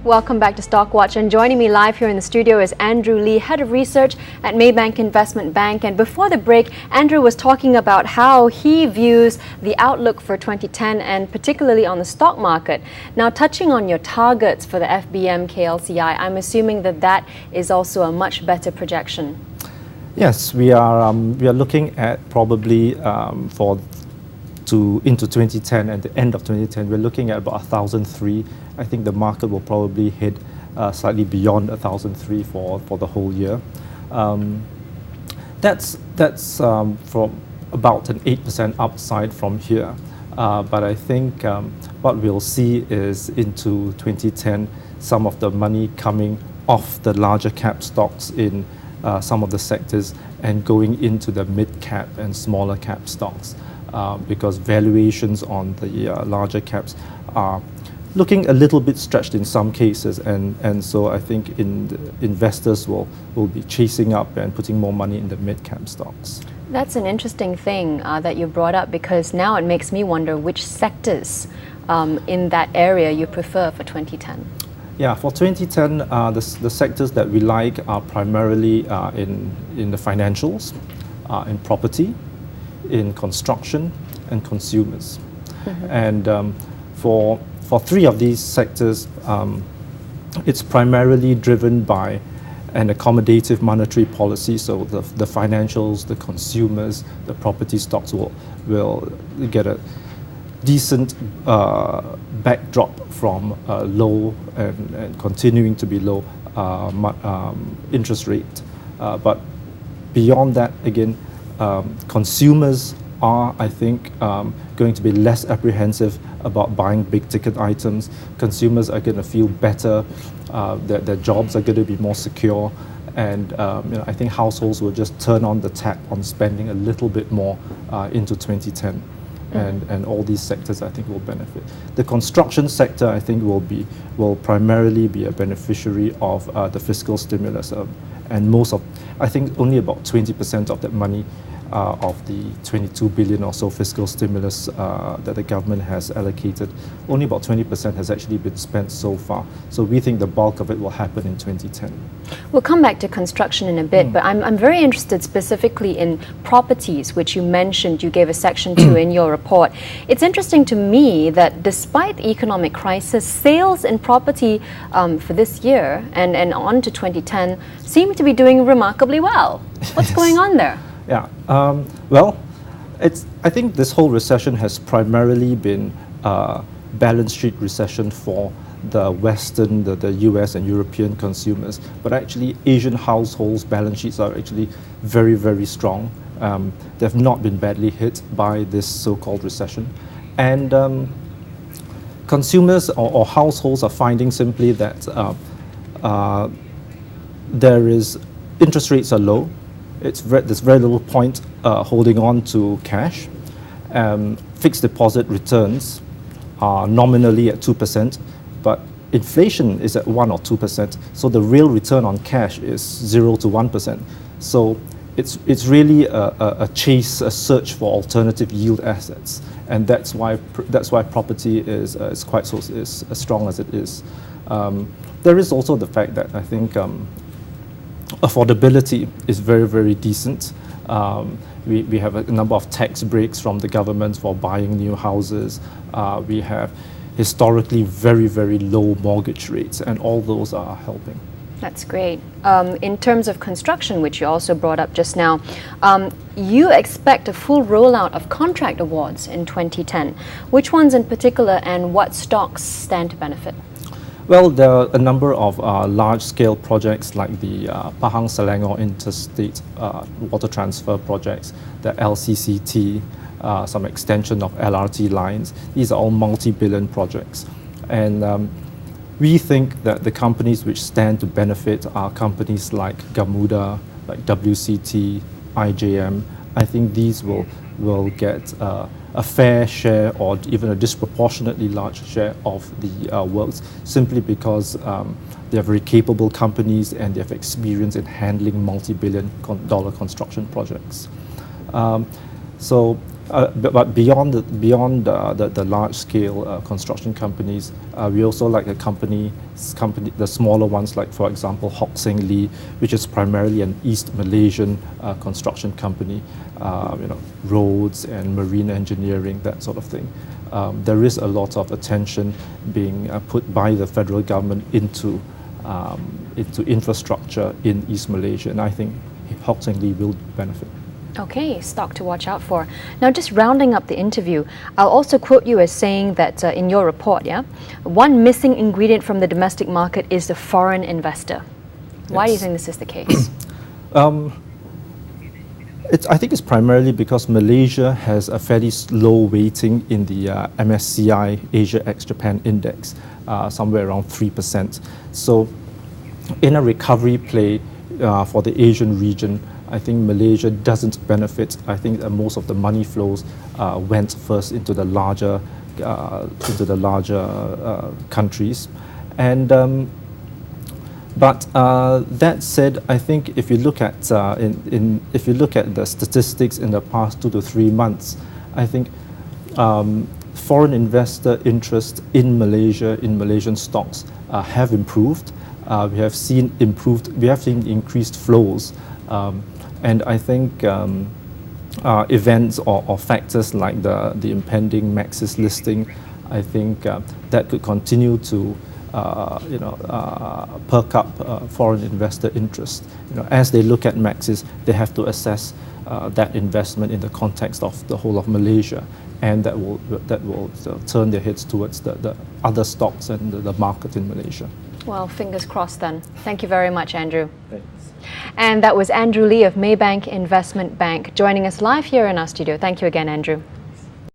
Welcome back to Stockwatch, and joining me live here in the studio is Andrew Lee, Head of Research at Maybank Investment Bank. And before the break, Andrew was talking about how he views the outlook for 2010 and particularly on the stock market. Now, touching on your targets for the FBM KLCI, I'm assuming that that is also a much better projection. Yes, we are looking at probably into 2010 and the end of 2010, we're looking at about 1,003. I think the market will probably hit slightly beyond 1,003 for the whole year. That's from about an 8% upside from here. But I think what we'll see is into 2010, some of the money coming off the larger cap stocks in some of the sectors and going into the mid-cap and smaller cap stocks. Because valuations on the larger caps are looking a little bit stretched in some cases, and so I think investors will be chasing up and putting more money in the mid-cap stocks. That's an interesting thing that you brought up, because now it makes me wonder which sectors in that area you prefer for 2010. Yeah, for 2010, the sectors that we like are primarily in the financials, in property, in construction, and consumers. Mm-hmm. And for three of these sectors, it's primarily driven by an accommodative monetary policy. So the financials, the consumers, the property stocks will get a decent backdrop from low and continuing to be low interest rate. But beyond that, again, consumers are, I think, going to be less apprehensive about buying big ticket items. Consumers are going to feel better, their jobs are going to be more secure, and I think households will just turn on the tap on spending a little bit more into 2010. And all these sectors, I think, will benefit. The construction sector, I think, will primarily be a beneficiary of the fiscal stimulus, and I think only about 20% of that money of the 22 billion or so fiscal stimulus that the government has allocated, only about 20% has actually been spent so far. So we think the bulk of it will happen in 2010. We'll come back to construction in a bit, but I'm very interested specifically in properties, which you mentioned, you gave a section to in your report. It's interesting to me that despite the economic crisis, sales in property for this year and on to 2010 seem to be doing remarkably well. What's going on there? Yeah, well, I think this whole recession has primarily been balance sheet recession for the Western, the US and European consumers. But actually, Asian households' balance sheets are actually very, very strong. They've not been badly hit by this so-called recession. And consumers or households are finding simply that interest rates are low. There's very little point holding on to cash. Fixed deposit returns are nominally at 2%, but inflation is at 1 or 2%. So the real return on cash is 0 to 1%. So it's really a search for alternative yield assets, and that's why property is quite as strong as it is. There is also the fact that I think affordability is very, very decent. We have a number of tax breaks from the government for buying new houses. We have historically very, very low mortgage rates, and all those are helping. That's great. In terms of construction, which you also brought up just now, you expect a full rollout of contract awards in 2010. Which ones in particular, and what stocks stand to benefit? Well, there are a number of large-scale projects like the Pahang-Selangor Interstate Water Transfer projects, the LCCT, some extension of LRT lines. These are all multi-billion projects. And we think that the companies which stand to benefit are companies like Gamuda, like WCT, IJM. I think these will get a fair share or even a disproportionately large share of the works, simply because they're very capable companies and they have experience in handling multi-billion dollar construction projects. So But beyond the large scale construction companies, we also like the smaller ones, like for example Hock Seng Lee, which is primarily an East Malaysian construction company, roads and marine engineering, that sort of thing. There is a lot of attention being put by the federal government into infrastructure in East Malaysia, and I think Hock Seng Lee will benefit. Okay, stock to watch out for. Now, just rounding up the interview, I'll also quote you as saying that in your report, one missing ingredient from the domestic market is the foreign investor. Why do you think this is the case? I think it's primarily because Malaysia has a fairly low weighting in the MSCI Asia ex-Japan index, somewhere around 3%. So in a recovery play for the Asian region, I think Malaysia doesn't benefit. I think most of the money flows went first into the larger countries, and but that said, I think if you look at if you look at the statistics in the past 2 to 3 months, I think foreign investor interest in Malaysia, in Malaysian stocks, have improved. We have seen increased flows. And I think events or factors like the impending Maxis listing, I think that could continue to perk up foreign investor interest. As they look at Maxis, they have to assess that investment in the context of the whole of Malaysia, and that will turn their heads towards the other stocks and the market in Malaysia. Well, fingers crossed then. Thank you very much, Andrew. Thanks. And that was Andrew Lee of Maybank Investment Bank joining us live here in our studio. Thank you again, Andrew.